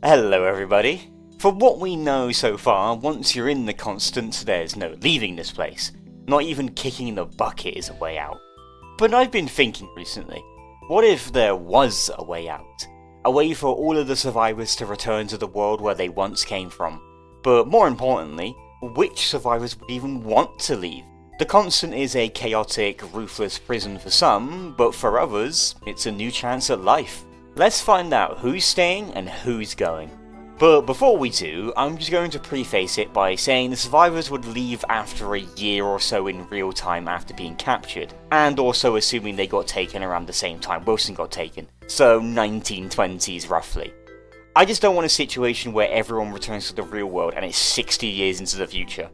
Hello everybody. From what we know so far, once you're in the constant, there's no leaving this place. Not even kicking the bucket is a way out. But I've been thinking recently, what if there was a way out? A way for all of the survivors to return to the world where they once came from. But more importantly, which survivors would even want to leave? The constant is a chaotic, ruthless prison for some, but for others, it's a new chance at life. Let's find out who's staying and who's going. But before we do, I'm just going to preface it by saying the survivors would leave after a year or so in real time after being captured, and also assuming they got taken around the same time Wilson got taken, so 1920s roughly. I just don't want a situation where everyone returns to the real world and it's 60 years into the future.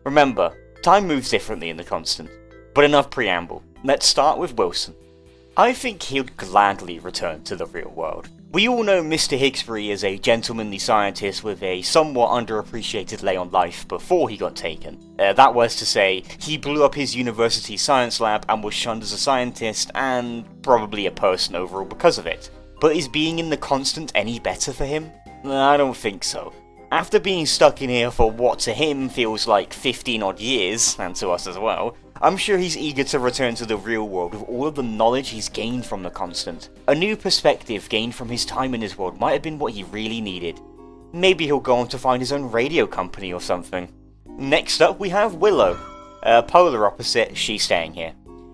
Remember, time moves differently in the constant. But enough preamble, let's start with Wilson. I think he'd gladly return to the real world. We all know Mr. Higgsbury is a gentlemanly scientist with a somewhat underappreciated lay on life before he got taken. That was to say, he blew up his university science lab and was shunned as a scientist and probably a person overall because of it. But is being in the constant any better for him? I don't think so. After being stuck in here for what to him feels like 15 odd years, and to us as well, I'm sure he's eager to return to the real world with all of the knowledge he's gained from the constant. A new perspective gained from his time in his world might have been what he really needed. Maybe he'll go on to find his own radio company or something. Next up we have Willow. Polar opposite, she's staying here.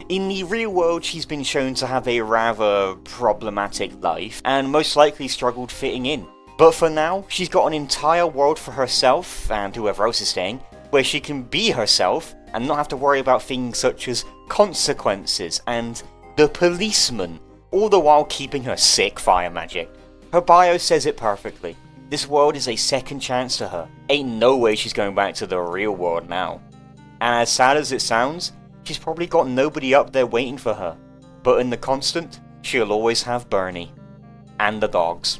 In the real world, she's been shown to have a rather problematic life, and most likely struggled fitting in. But for now, she's got an entire world for herself, and whoever else is staying, where she can be herself, and not have to worry about things such as consequences and the policeman, all the while keeping her sick fire magic. Her bio says it perfectly. This world is a second chance to her. Ain't no way she's going back to the real world now. And as sad as it sounds, she's probably got nobody up there waiting for her. But in the constant, she'll always have Bernie. And the dogs.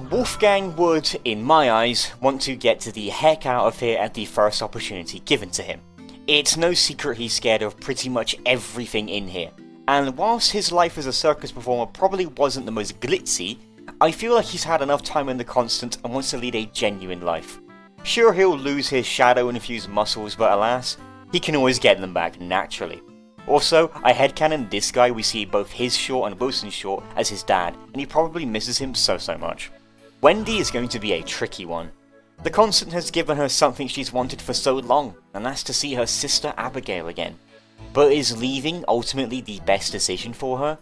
Wolfgang would, in my eyes, want to get the heck out of here at the first opportunity given to him. It's no secret he's scared of pretty much everything in here, and whilst his life as a circus performer probably wasn't the most glitzy, I feel like he's had enough time in the constant and wants to lead a genuine life. Sure, he'll lose his shadow-infused muscles, but alas, he can always get them back naturally. Also, I headcanon this guy we see both his short and Wilson's short as his dad, and he probably misses him so much. Wendy is going to be a tricky one. The constant has given her something she's wanted for so long, and that's to see her sister Abigail again. But is leaving ultimately the best decision for her?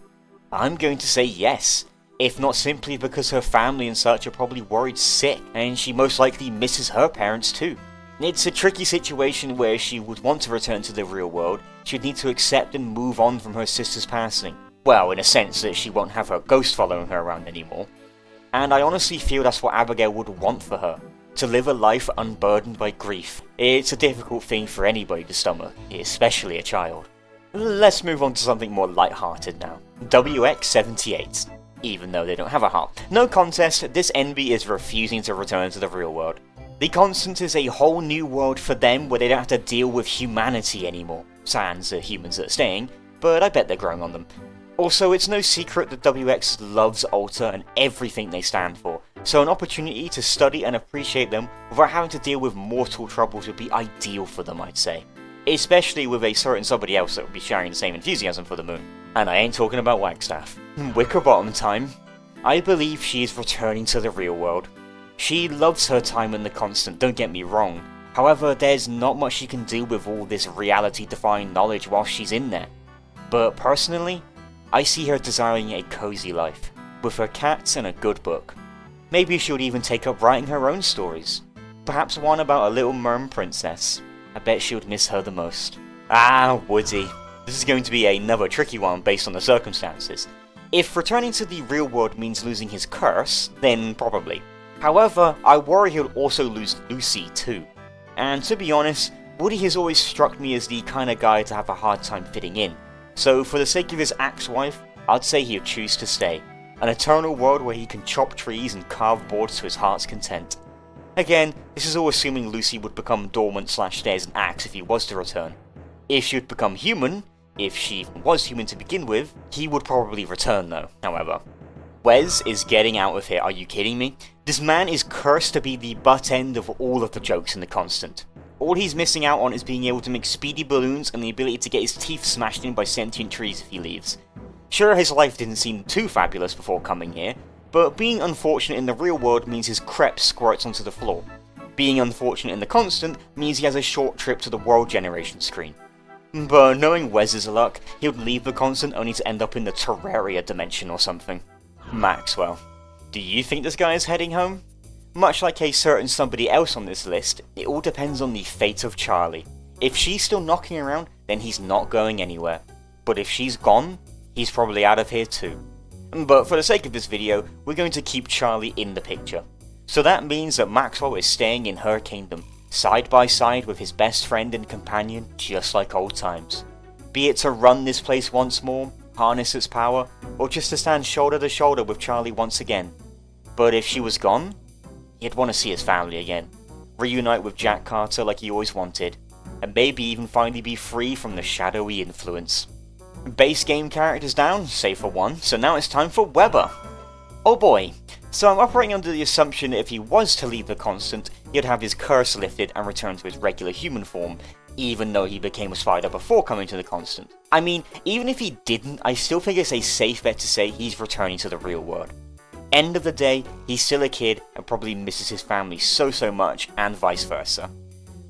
I'm going to say yes, if not simply because her family and such are probably worried sick, and she most likely misses her parents too. It's a tricky situation where she would want to return to the real world, she'd need to accept and move on from her sister's passing. Well, in a sense that she won't have her ghost following her around anymore. And I honestly feel that's what Abigail would want for her, to live a life unburdened by grief. It's a difficult thing for anybody to stomach, especially a child. Let's move on to something more light-hearted now. WX-78. Even though they don't have a heart. No contest, this NB is refusing to return to the real world. The constant is a whole new world for them where they don't have to deal with humanity anymore. Sans the humans that are staying, but I bet they're growing on them. Also, it's no secret that WX loves Alter and everything they stand for, so an opportunity to study and appreciate them without having to deal with mortal troubles would be ideal for them, I'd say. Especially with a certain somebody else that would be sharing the same enthusiasm for the moon. And I ain't talking about Wagstaff. Wickerbottom time. I believe she is returning to the real world. She loves her time in the constant, don't get me wrong. However, there's not much she can do with all this reality-defying knowledge while she's in there. But personally, I see her desiring a cozy life, with her cats and a good book. Maybe she'll even take up writing her own stories. Perhaps one about a little merman princess. I bet she'd miss her the most. Woody. This is going to be another tricky one based on the circumstances. If returning to the real world means losing his curse, then probably. However, I worry he'll also lose Lucy too. And to be honest, Woody has always struck me as the kind of guy to have a hard time fitting in. So for the sake of his ex-wife, I'd say he'd choose to stay. An eternal world where he can chop trees and carve boards to his heart's content. Again, this is all assuming Lucy would become dormant / stay as an axe if he was to return. If she would become human, if she even was human to begin with, he would probably return though, however. Wes is getting out of here, are you kidding me? This man is cursed to be the butt end of all of the jokes in the Constant. All he's missing out on is being able to make speedy balloons and the ability to get his teeth smashed in by sentient trees if he leaves. Sure, his life didn't seem too fabulous before coming here, but being unfortunate in the real world means his crep squirts onto the floor. Being unfortunate in the Constant means he has a short trip to the world generation screen. But knowing Wes's luck, he would leave the Constant only to end up in the Terraria dimension or something. Maxwell. Do you think this guy is heading home? Much like a certain somebody else on this list, it all depends on the fate of Charlie. If she's still knocking around, then he's not going anywhere. But if she's gone, he's probably out of here too. But for the sake of this video, we're going to keep Charlie in the picture. So that means that Maxwell is staying in her kingdom, side by side with his best friend and companion, just like old times. Be it to run this place once more, harness its power, or just to stand shoulder to shoulder with Charlie once again. But if she was gone, he'd want to see his family again, reunite with Jack Carter like he always wanted, and maybe even finally be free from the shadowy influence. Base game characters down, save for one, so now it's time for Weber. Oh boy, so I'm operating under the assumption that if he was to leave the Constant, he'd have his curse lifted and return to his regular human form, even though he became a spider before coming to the Constant. I mean, even if he didn't, I still think it's a safe bet to say he's returning to the real world. End of the day, he's still a kid and probably misses his family so much, and vice versa.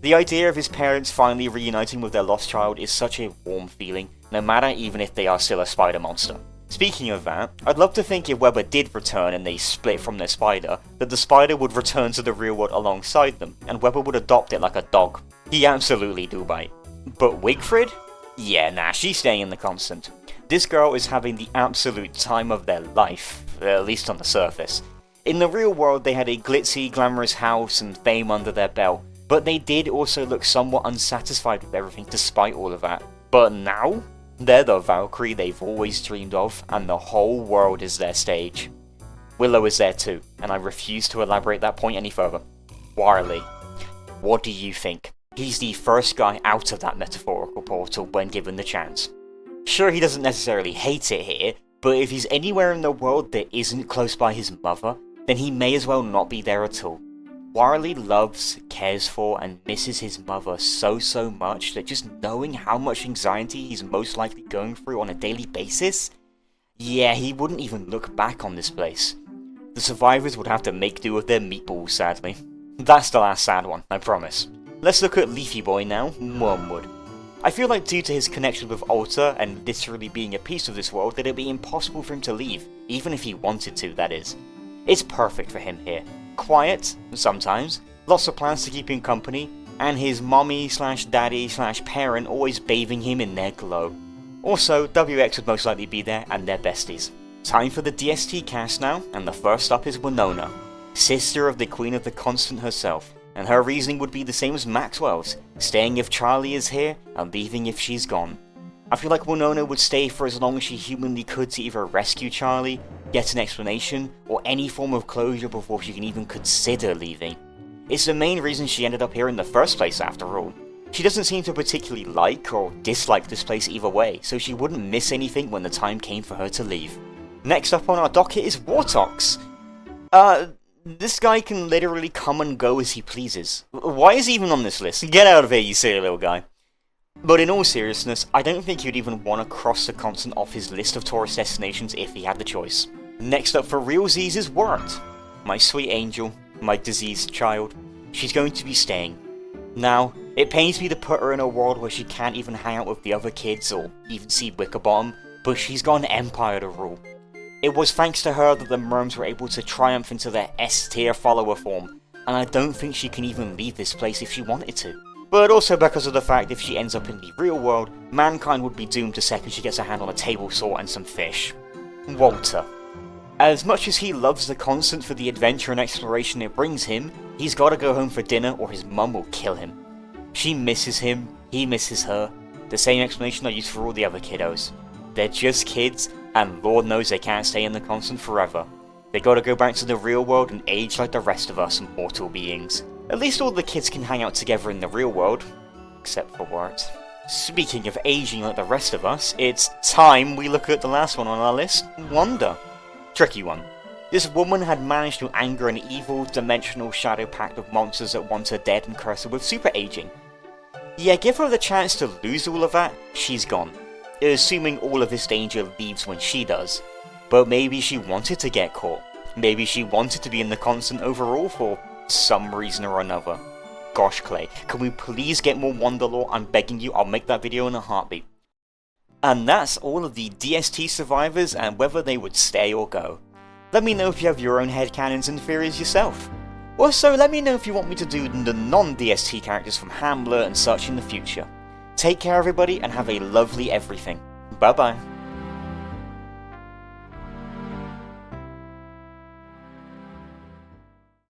The idea of his parents finally reuniting with their lost child is such a warm feeling, no matter even if they are still a spider monster. Speaking of that, I'd love to think if Weber did return and they split from their spider, that the spider would return to the real world alongside them, and Weber would adopt it like a dog. He absolutely do bite. But Frid? Yeah, nah, she's staying in the Constant. This girl is having the absolute time of their life, at least on the surface. In the real world they had a glitzy, glamorous house and fame under their belt, but they did also look somewhat unsatisfied with everything despite all of that. But now? They're the Valkyrie they've always dreamed of, and the whole world is their stage. Willow is there too, and I refuse to elaborate that point any further. Wely. What do you think? He's the first guy out of that metaphorical portal when given the chance. Sure, he doesn't necessarily hate it here, but if he's anywhere in the world that isn't close by his mother, then he may as well not be there at all. Wely loves, cares for, and misses his mother so much that just knowing how much anxiety he's most likely going through on a daily basis, yeah, he wouldn't even look back on this place. The survivors would have to make do with their meatballs, sadly. That's the last sad one, I promise. Let's look at Leafy Boy now, Onewood. I feel like due to his connection with Alta and literally being a piece of this world, that it'd be impossible for him to leave, even if he wanted to, that is. It's perfect for him here. Quiet, sometimes, lots of plans to keep him company, and his mommy/daddy/parent always bathing him in their glow. Also, WX would most likely be there, and they're besties. Time for the DST cast now, and the first up is Winona, sister of the Queen of the Constant herself, and her reasoning would be the same as Maxwell's, staying if Charlie is here, and leaving if she's gone. I feel like Winona would stay for as long as she humanly could to either rescue Charlie, get an explanation, or any form of closure before she can even consider leaving. It's the main reason she ended up here in the first place after all. She doesn't seem to particularly like or dislike this place either way, so she wouldn't miss anything when the time came for her to leave. Next up on our docket is Wartox. This guy can literally come and go as he pleases. Why is he even on this list? Get out of here, you silly little guy. But in all seriousness, I don't think he'd even want to cross the Constant off his list of tourist destinations if he had the choice. Next up for realsies is Wirt. My sweet angel, my diseased child. She's going to be staying. Now, it pains me to put her in a world where she can't even hang out with the other kids or even see Wickerbottom, but she's got an empire to rule. It was thanks to her that the Merms were able to triumph into their S-tier follower form, and I don't think she can even leave this place if she wanted to. But also because of the fact if she ends up in the real world, mankind would be doomed the second she gets her hand on a table saw and some fish. Walter. As much as he loves the Constant for the adventure and exploration it brings him, he's gotta go home for dinner or his mum will kill him. She misses him, he misses her. The same explanation I use for all the other kiddos. They're just kids, and Lord knows they can't stay in the Constant forever. They gotta go back to the real world and age like the rest of us mortal beings. At least all the kids can hang out together in the real world. Except for Wirt. Speaking of aging like the rest of us, it's time we look at the last one on our list, Wanda. Tricky one. This woman had managed to anger an evil, dimensional shadow pact of monsters that want her dead and curse her with super aging. Yeah, give her the chance to lose all of that, she's gone. Assuming all of this danger leaves when she does. But maybe she wanted to get caught. Maybe she wanted to be in the constant overall for some reason or another. Gosh, Klei, can we please get more Wonderlore? I'm begging you, I'll make that video in a heartbeat. And that's all of the DST survivors and whether they would stay or go. Let me know if you have your own headcanons and theories yourself. Also, let me know if you want me to do the non-DST characters from Hamlet and such in the future. Take care everybody and have a lovely everything. Bye bye.